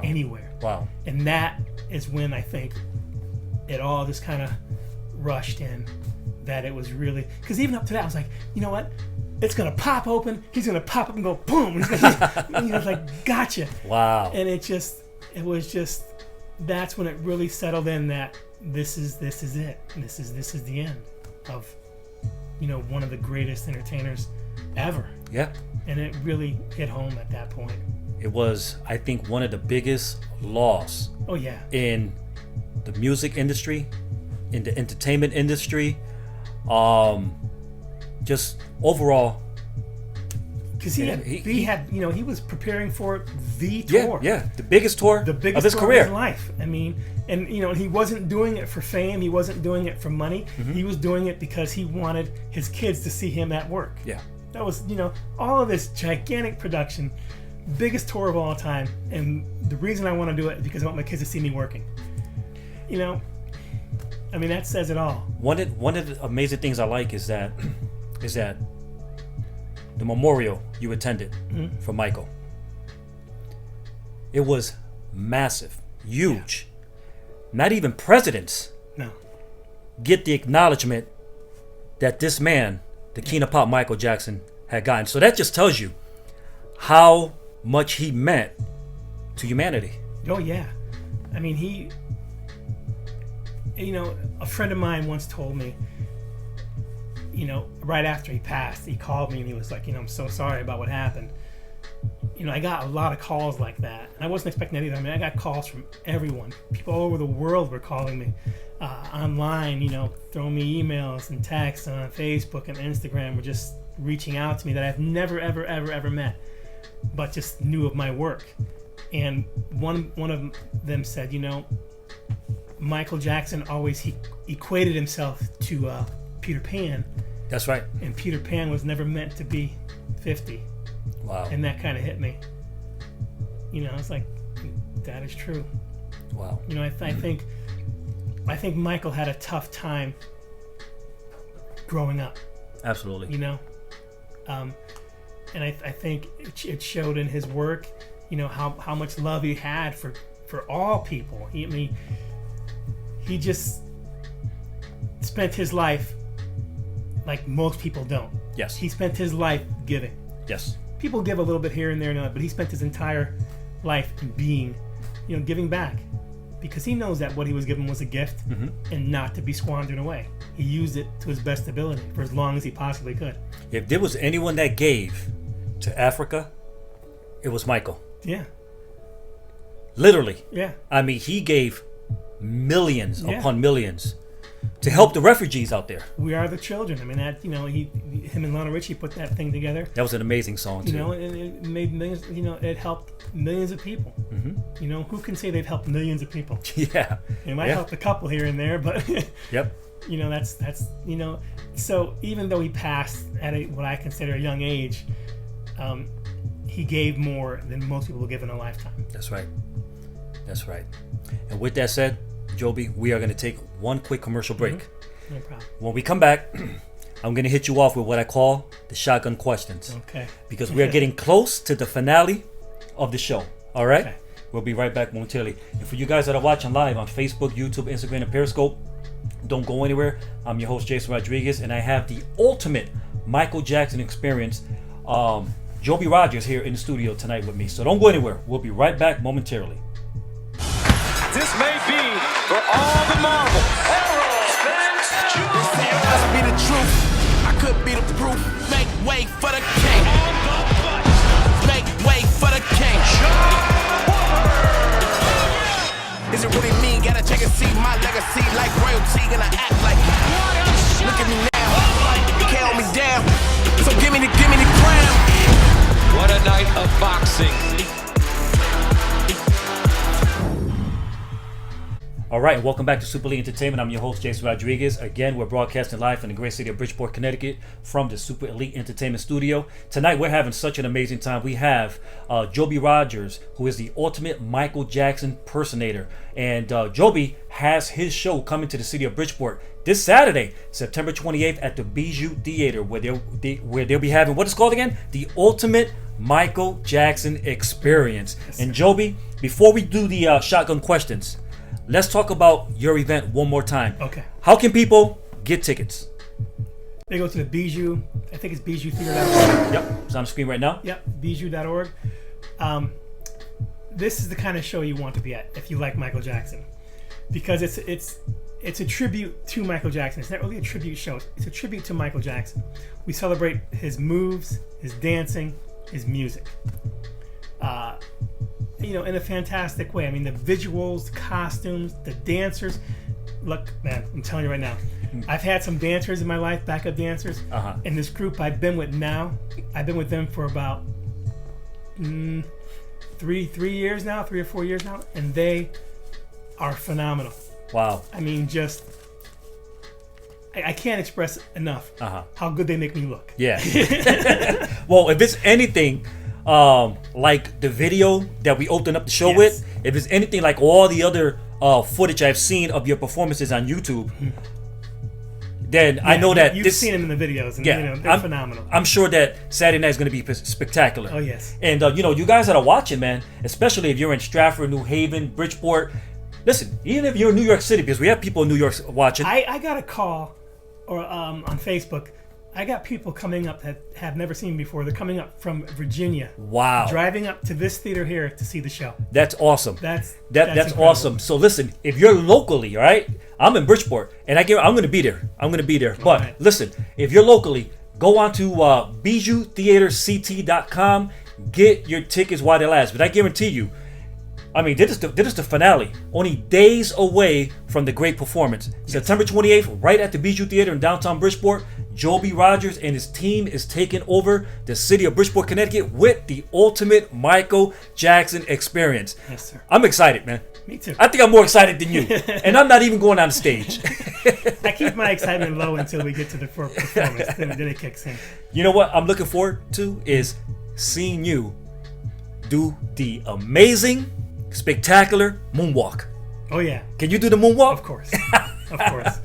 anywhere. Wow. And that is when I think it all just kind of rushed in, that it was really, because even up to that I was like, you know what, it's gonna pop open, he's gonna pop up and go boom, and it's like, gotcha. Wow. And it was just that's when it really settled in that this is it, this is the end of one of the greatest entertainers ever. Yeah. And it really hit home at that point. It was, I think, one of the biggest loss Oh yeah. in the music industry, in the entertainment industry, just overall. Because he was preparing for the Yeah, tour. yeah, the biggest tour The biggest of his tour career. of his life. I mean, and he wasn't doing it for fame. He wasn't doing it for money. He was doing it because he wanted his kids to see him at work. Yeah. That was, all of this gigantic production, biggest tour of all time, and the reason I want to do it is because I want my kids to see me working. I mean, that says it all. One of the amazing things I like is that the memorial you attended for Michael. It was massive, huge. Not even presidents No. get the acknowledgement that this man, the King of Pop, Michael Jackson, had gotten. So that just tells you how much he meant to humanity. Oh yeah. I mean, he. A friend of mine once told me, right after he passed, he called me and he was like, I'm so sorry about what happened. I got a lot of calls like that, and I wasn't expecting that either. I mean, I got calls from everyone. People all over the world were calling me online, throwing me emails and texts on Facebook and Instagram, were just reaching out to me that I've never, ever met, but just knew of my work. And one of them said, Michael Jackson always he equated himself to Peter Pan. That's right. And Peter Pan was never meant to be 50. Wow. And that kind of hit me. It's like, that is true. Wow. I think Michael had a tough time growing up. Absolutely. And I think it showed in his work, how much love he had for all people. He just spent his life like most people don't. Yes. He spent his life giving. Yes. people give a little bit here and there, but he spent his entire life being, giving back, because he knows that what he was given was a gift and not to be squandered away. He used it to his best ability for as long as he possibly could. If there was anyone that gave to Africa, it was Michael. Yeah. Literally. Yeah. I mean, he gave millions upon millions to help the refugees out there. We Are the Children. I mean, that, him and Lionel Richie put that thing together. That was an amazing song too. It made millions. It helped millions of people. Who can say they've helped millions of people? Yeah. It might help a couple here and there, but yep. That's So even though he passed at what I consider a young age, he gave more than most people give in a lifetime. That's right. That's right. And with that said, Joby, we are going to take one quick commercial break. No problem. When we come back, I'm going to hit you off with what I call the shotgun questions. Okay. Because we are getting close to the finale of the show. All right? Okay. We'll be right back momentarily. And for you guys that are watching live on Facebook, YouTube, Instagram, and Periscope, don't go anywhere. I'm your host, Jason Rodriguez, and I have the ultimate Michael Jackson experience, Joby Rogers, here in the studio tonight with me. So don't go anywhere. We'll be right back momentarily. This may be for all the marbles. Must be the truth. I could be the proof. Make way for the king. Make way for the king. Is it really me? Gotta check and see my legacy like royalty. Gonna act like it. Look at me now. You can't hold me down. So give me the crown. What a night of boxing. All right, and welcome back to Super League Entertainment. I'm your host, Jason Rodriguez. Again, we're broadcasting live from the great city of Bridgeport, Connecticut, from the Super Elite Entertainment Studio. Tonight, we're having such an amazing time. We have Joby Rogers, who is the ultimate Michael Jackson impersonator. And Joby has his show coming to the city of Bridgeport this Saturday, September 28th, at the Bijou Theater, where they'll be having, what is called again? The Ultimate Michael Jackson Experience. Yes, and Joby, before we do the shotgun questions, let's talk about your event one more time. Okay. How can people get tickets? They go to the Bijou. I think it's bijoutheater.org. Yep, it's on the screen right now. Yep, bijou.org. This is the kind of show you want to be at if you like Michael Jackson, because it's a tribute to Michael Jackson. It's not really a tribute show. It's a tribute to Michael Jackson. We celebrate his moves, his dancing, his music. In a fantastic way. I mean, the visuals, the costumes, the dancers. Look, man, I'm telling you right now, I've had some dancers in my life, backup dancers. In this group I've been with now, I've been with them for about 3 years now, 3 or 4 years now, and they are phenomenal. Wow. I mean, just I can't express enough how good they make me look. Yeah. Well, if it's anything like the video that we opened up the show with, if it's anything like all the other footage I've seen of your performances on YouTube, then I know that you've seen them in the videos, and they're phenomenal. I'm sure that Saturday night is going to be spectacular. Oh yes. And you guys that are watching, man, especially if you're in Stratford, New Haven, Bridgeport, listen, even if you're in New York City, because we have people in New York watching. I got a call on Facebook. I got people coming up that have never seen me before. They're coming up from Virginia. Wow. Driving up to this theater here to see the show. That's awesome. That's awesome. So listen, if you're locally, all right, I'm in Bridgeport, and I'm going to be there. But right. Listen, if you're locally, go on to bijoutheaterct.com. Get your tickets while they last. But I guarantee you, I mean, this is the finale. Only days away from the great performance. September 28th, right at the Bijou Theater in downtown Bridgeport, Joby Rogers and his team is taking over the city of Bridgeport, Connecticut with the ultimate Michael Jackson experience. Yes, sir. I'm excited, man. Me too. I think I'm more excited than you. And I'm not even going on the stage. I keep my excitement low until we get to the performance. Then it kicks in. You know what I'm looking forward to is seeing you do the amazing, spectacular moonwalk. Oh yeah. Can you do the moonwalk? Of course. Of course.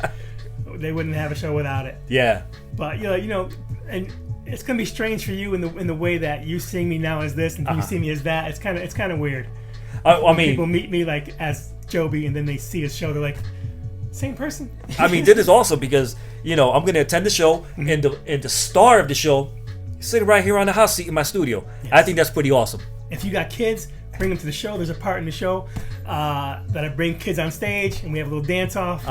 They wouldn't have a show without it. Yeah. But and it's gonna be strange for you in the way that you seeing me now as this and you see me as that. It's kind of weird. I mean, people meet me like as Joby and then they see his show. They're like, same person. I mean, this is awesome because I'm going to attend the show and the star of the show Sit right here on the house seat in my studio. I think that's pretty awesome. If you got kids, bring them to the show. There's a part in the show that I bring kids on stage, and we have a little dance off.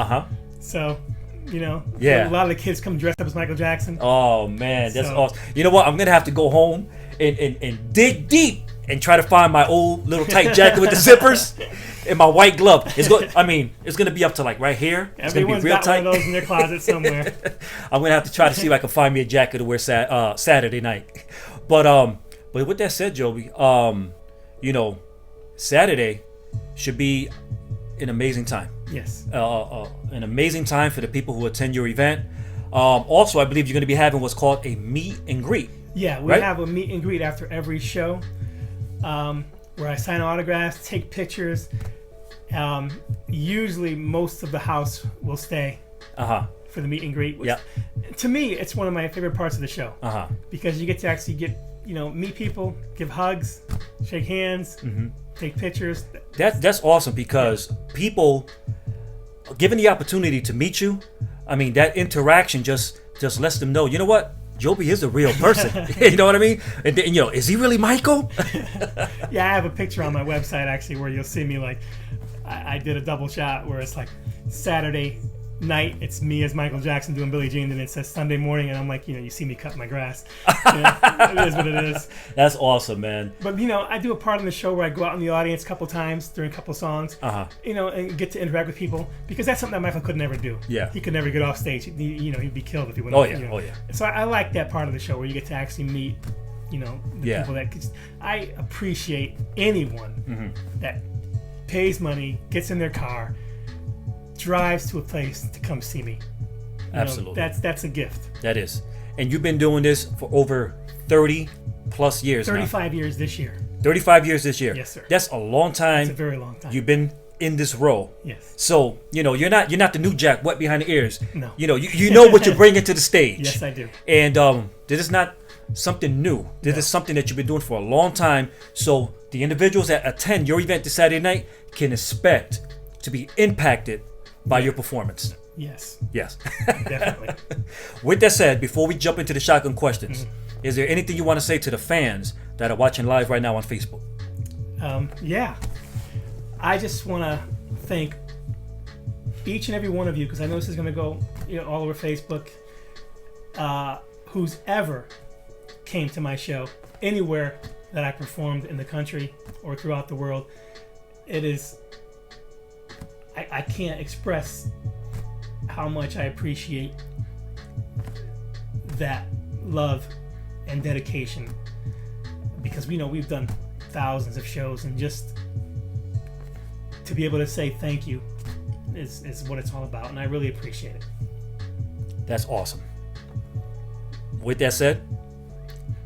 So, you know, Yeah. a lot of the kids come dressed up as Michael Jackson. Oh man, that's So- awesome. You know what? I'm gonna have to go home and dig deep and try to find my old little tight jacket with the zippers and my white glove. It's going. I mean, it's gonna be up to like right here. It's Everyone's gonna be real got tight. one of those in their closet somewhere. I'm gonna have to try to see if I can find me a jacket to wear Saturday night. But with that said, Joby, you know, Saturday should be an amazing time. Yes. An amazing time for the people who attend your event. Also, I believe you're going to be having what's called a meet and greet. Yeah, we right? have a meet and greet after every show, where I sign autographs, take pictures. Usually, most of the house will stay for the meet and greet. Which, Yeah. To me, it's one of my favorite parts of the show because you get to actually meet people, give hugs, shake hands, take pictures. That's awesome because people given the opportunity to meet you, I mean that interaction just lets them know, you know what, Joby is a real person. You know what I mean? And then, you know, is he really Michael? Yeah, I have a picture on my website actually where you'll see me like I did a double shot where it's like Saturday night, it's me as Michael Jackson doing Billie Jean, and it says Sunday morning, and I'm like, you see me cut my grass. It is what it is. That's awesome, man. But I do a part in the show where I go out in the audience a couple times during a couple songs, and get to interact with people because that's something that Michael could never do. Yeah, he could never get off stage. He'd be killed if he went. Oh yeah. So I like that part of the show where you get to actually meet, the people that. Cause I appreciate anyone that pays money, gets in their car, drives to a place to come see me. Absolutely. That's a gift. That is. And you've been doing this for over 30 plus years 35 years this year. 35 years this year. Yes, sir. That's a long time. It's a very long time. You've been in this role. Yes. So, you're not the new Jack wet behind the ears. No. You know what you're bringing to the stage. Yes, I do. And this is not something new. This is something that you've been doing for a long time. So the individuals that attend your event this Saturday night can expect to be impacted by your performance. Yes. Yes. Definitely. With that said, before we jump into the shotgun questions, is there anything you want to say to the fans that are watching live right now on Facebook? Yeah. I just want to thank each and every one of you, because I know this is going to go all over Facebook, who's ever came to my show, anywhere that I performed in the country or throughout the world. It is... I can't express how much I appreciate that love and dedication, because we've done thousands of shows, and just to be able to say thank you is what it's all about, and I really appreciate it. That's awesome. With that said,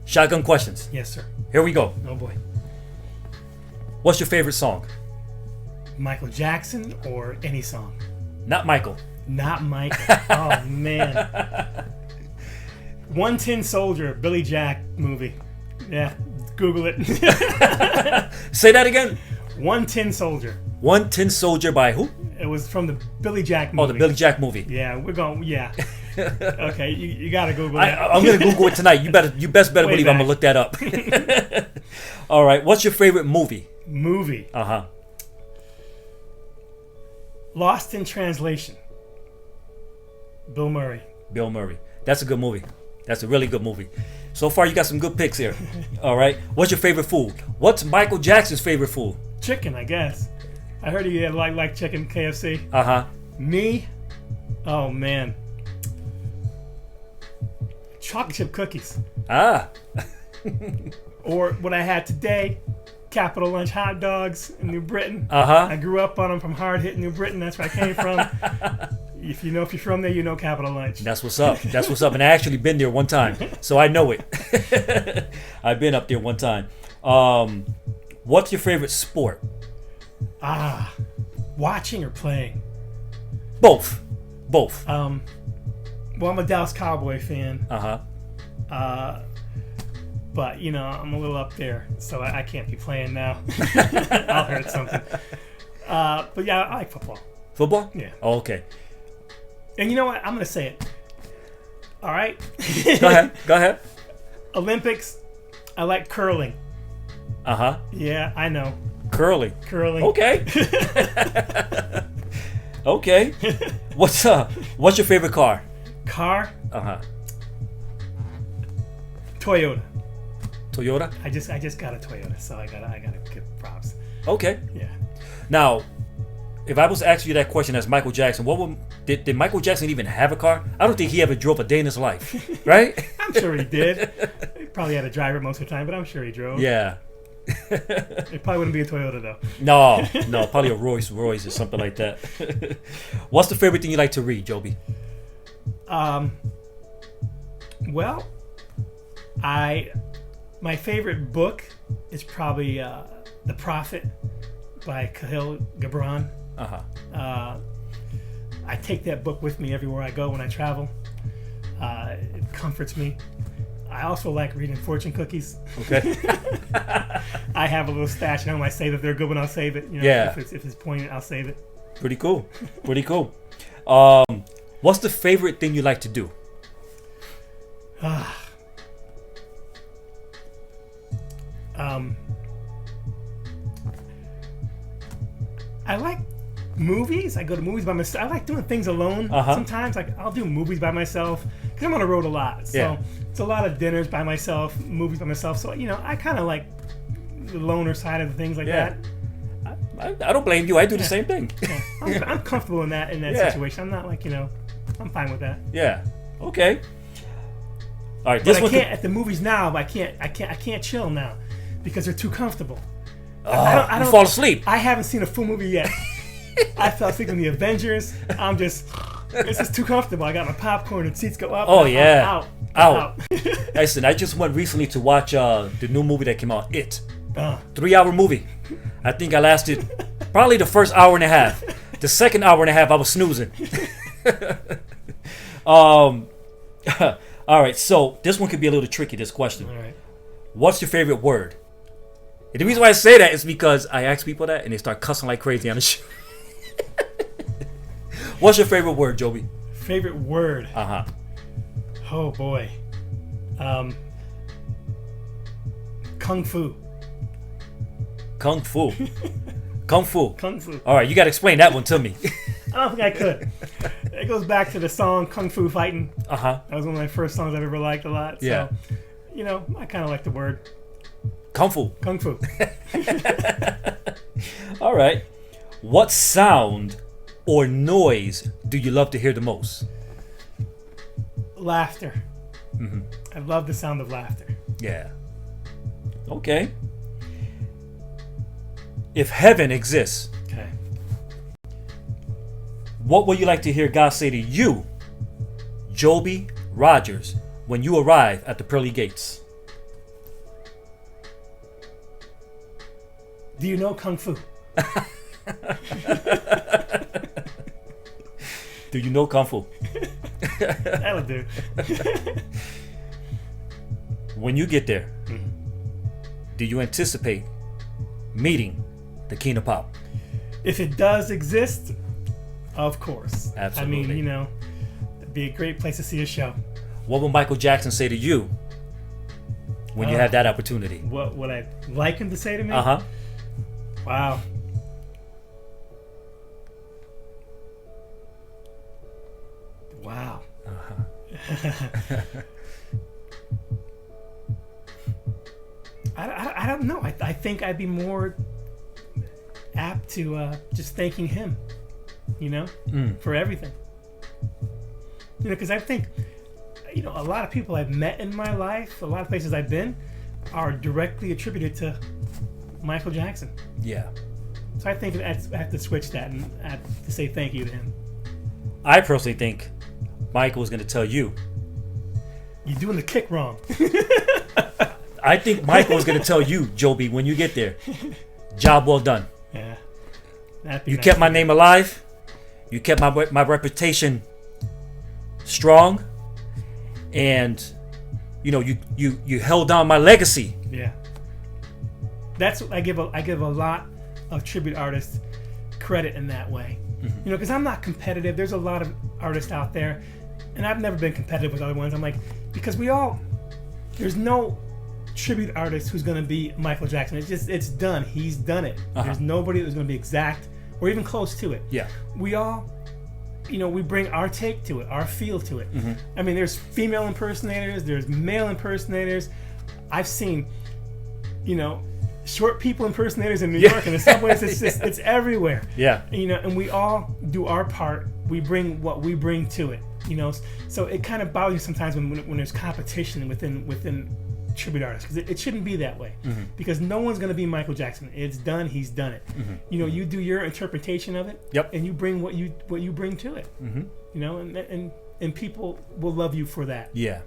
shotgun questions. Yes, sir. Here we go. Oh boy. What's your favorite song? Michael Jackson or any song? Not Michael. Not Michael. Oh man. 110 Soldier, Billy Jack movie. Yeah, Google it. Say that again. 110 Soldier. 110 Soldier by who? It was from the Billy Jack movie. Oh, the Billy Jack movie. Yeah, we're going. Yeah. Okay, you gotta Google that. I'm gonna Google it tonight. You best better Way believe back. I'm gonna look that up. All right. What's your favorite movie? Movie. Lost in Translation. Bill Murray. Bill Murray. That's a good movie. That's a really good movie. So far, you got some good picks here. All right. What's your favorite food? What's Michael Jackson's favorite food? Chicken, I guess. I heard he had like chicken, KFC. Me? Oh man. Chocolate chip cookies. Or what I had today, Capital Lunch hot dogs in New Britain. I grew up on them from hard-hit New Britain. That's where I came from. If you're from there, you know Capital Lunch. That's what's up. That's what's up. And I actually been there one time, so I know it. I've been up there one time. What's your favorite sport? Watching or playing? Both. Well, I'm a Dallas Cowboy fan. But I'm a little up there, so I can't be playing now. I'll hurt something. But yeah, I like football. Football? Yeah. Oh, okay. And you know what? I'm gonna say it. All right. Go ahead. Olympics, I like curling. Uh-huh. Yeah, I know. Curling. Curling. Okay. Okay. What's your favorite car? Car, Uh-huh. Toyota. Toyota? I just got a Toyota, so I gotta give props. Okay. Yeah. Now, if I was to ask you that question as Michael Jackson, did Michael Jackson even have a car? I don't think he ever drove a day in his life, right? I'm sure he did. He probably had a driver most of the time, but I'm sure he drove. Yeah. It probably wouldn't be a Toyota though. No, probably a Rolls Royce or something like that. What's the favorite thing you like to read, Joby? Well, my favorite book is probably The Prophet by Khalil Gibran. Uh-huh. I take that book with me everywhere I go when I travel. It comforts me. I also like reading fortune cookies. Okay. I have a little stash at home. I save it. If they're good when I'll save it. You know, Yeah. If it's poignant, I'll save it. Pretty cool. Pretty cool. What's the favorite thing you like to do? I like movies. I go to movies by myself. I like doing things alone. Uh-huh. Sometimes, like I'll do movies by myself because I'm on the road a lot. So Yeah. it's a lot of dinners by myself, movies by myself. So I kind of like the loner side of things like Yeah. that. I don't blame you. I do the same thing. Yeah. I'm comfortable in that Yeah. situation. I'm not like I'm fine with that. Yeah. Okay. All right. But This I one. can't at the movies now. I can't chill now because they're too comfortable. You fall asleep. I haven't seen a full movie yet. I fell asleep in the Avengers. It's just too comfortable. I got my popcorn and seats go up. Oh, I'm yeah. out. Listen, I just went recently to watch the new movie that came out, It. Uh, 3-hour movie. I think I lasted probably the first hour and a half. The second hour and a half, I was snoozing. All right, so this one could be a little tricky, this question. all right. What's your favorite word? And the reason why I say that is because I ask people that and they start cussing like crazy on the show. What's your favorite word, Joby? Favorite word? Uh-huh. Oh boy. Kung Fu. Kung Fu. Kung Fu. Kung Fu. All right, you got to explain that one to me. I don't think I could. It goes back to the song Kung Fu Fighting. Uh-huh. That was one of my first songs I've ever liked a lot. Yeah. So, I kind of like the word Kung Fu. Kung Fu. All right. What sound or noise do you love to hear the most? Laughter. Mm-hmm. I love the sound of laughter. Yeah. Okay. If heaven exists, Okay. what would you like to hear God say to you, Joby Rogers, when you arrive at the pearly gates? Do you know Kung Fu? Do you know Kung Fu? That'll do. When you get there, do you anticipate meeting the King of Pop? If it does exist, of course. Absolutely. I mean, it'd be a great place to see a show. What would Michael Jackson say to you when you had that opportunity? What would I like him to say to me? Uh-huh. Wow. Wow. I don't know. I think I'd be more apt to just thanking him, for everything. Because I think, a lot of people I've met in my life, a lot of places I've been, are directly attributed to Michael Jackson. Yeah. So I think I have to switch that and I have to say thank you to him. I personally think Michael was going to tell you. You're doing the kick wrong. I think Michael was going to tell you, Joby, when you get there, job well done. Yeah. That'd be You nice. kept my name alive. You kept my reputation strong. And, you held down my legacy. Yeah. That's what I give a lot of tribute artists credit in that way. Because I'm not competitive. There's a lot of artists out there, and I've never been competitive with other ones. I'm like, because we all there's no tribute artist who's going to be Michael Jackson. It's done. He's done it. There's nobody who's going to be exact or even close to it. Yeah. We all, we bring our take to it, our feel to it. I mean, there's female impersonators, there's male impersonators. I've seen, short people impersonators in New York and the subways. It's everywhere. Yeah. And we all do our part. We bring what we bring to it. So it kind of bothers me sometimes when there's competition within tribute artists, because it shouldn't be that way. Because no one's going to be Michael Jackson. It's done. He's done it. You do your interpretation of it. Yep. And you bring what you bring to it. And people will love you for that. Yeah.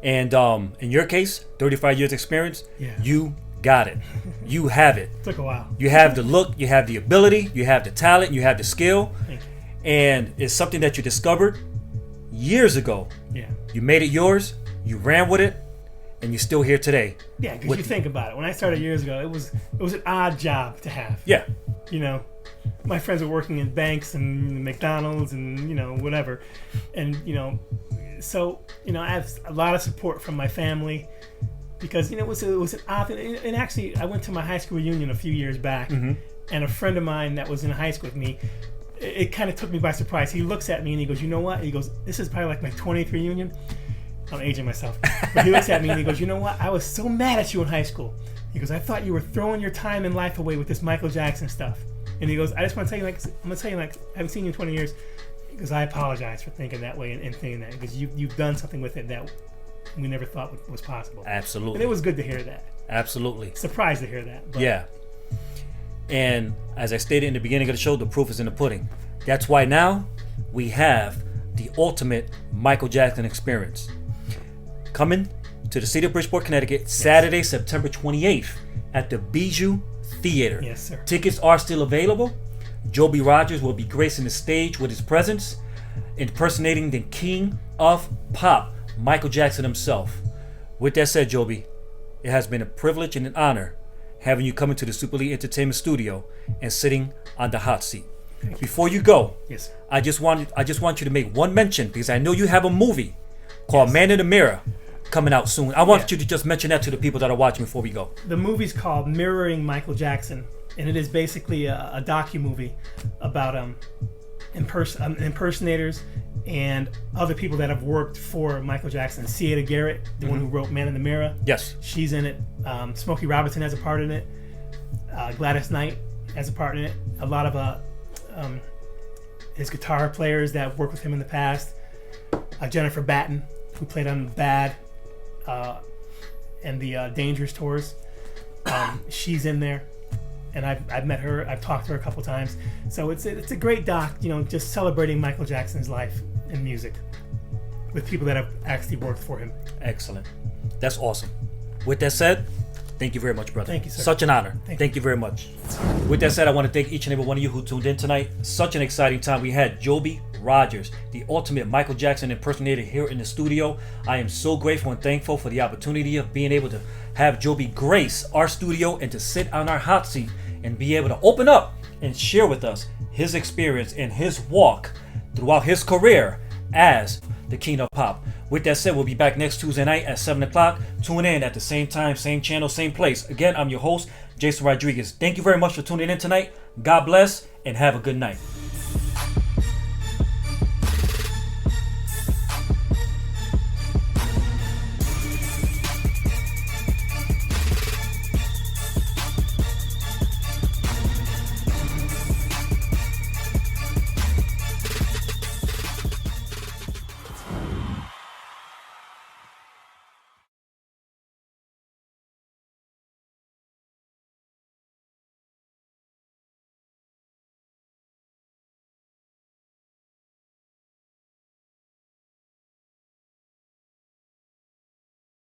And in your case, 35 years experience. Yeah. You got it. You have it. Took a while. You have the look. You have the ability. You have the talent. You have the skill. Thank you. And it's something that you discovered years ago. Yeah. You made it yours. You ran with it. And you're still here today. Yeah, because you think about it. When I started years ago, it was an odd job to have. Yeah. My friends were working in banks and McDonald's and whatever, and so I have a lot of support from my family, because it was an odd thing. And actually, I went to my high school reunion a few years back, and a friend of mine that was in high school with me, it kind of took me by surprise. He looks at me and he goes, "You know what?" He goes, "This is probably like my 20th reunion." I'm aging myself. But he looks at me and he goes, "You know what? I was so mad at you in high school." He goes, "I thought you were throwing your time and life away with this Michael Jackson stuff." And he goes, "I just want to tell you, I haven't seen you in 20 years. He goes, I apologize for thinking that way and thinking that, because you've done something with it that we never thought was possible." Absolutely. And it was good to hear that. Absolutely. Surprised to hear that. But yeah. And as I stated in the beginning of the show, the proof is in the pudding. That's why now we have the ultimate Michael Jackson experience. Coming to the city of Bridgeport, Connecticut, Saturday, September 28th at the Bijou Theater. Yes, sir. Tickets are still available. Joby Rogers will be gracing the stage with his presence, impersonating the king of pop, Michael Jackson himself. With that said, Joby, it has been a privilege and an honor having you come into the Super League Entertainment studio and sitting on the hot seat. Before you go, yes, I just want you to make one mention, because I know you have a movie called Man in the Mirror coming out soon. I want you to just mention that to the people that are watching before we go. The movie's called Mirroring Michael Jackson, and it is basically a docu-movie about impersonators and other people that have worked for Michael Jackson. Ciara Garrett, the one who wrote Man in the Mirror. Yes. She's in it. Smokey Robinson has a part in it. Gladys Knight has a part in it. A lot of his guitar players that have worked with him in the past. Jennifer Batten, who played on Bad and the Dangerous tours. She's in there. And I've met her. I've talked to her a couple times. So it's a great doc, just celebrating Michael Jackson's life and music with people that have actually worked for him. Excellent. That's awesome. With that said, thank you very much, brother. Thank you, sir. Such an honor. Thank you very much. With that said, I want to thank each and every one of you who tuned in tonight. Such an exciting time. We had Joby Rogers, the ultimate Michael Jackson impersonator, here in the studio. I am so grateful and thankful for the opportunity of being able to have Joby grace our studio and to sit on our hot seat and be able to open up and share with us his experience and his walk throughout his career as the king of pop. With that said, we'll be back next Tuesday night at 7 o'clock. Tune in at the same time, same channel, same place. Again, I'm your host, Jason Rodriguez. Thank you very much for tuning in tonight. God bless and have a good night.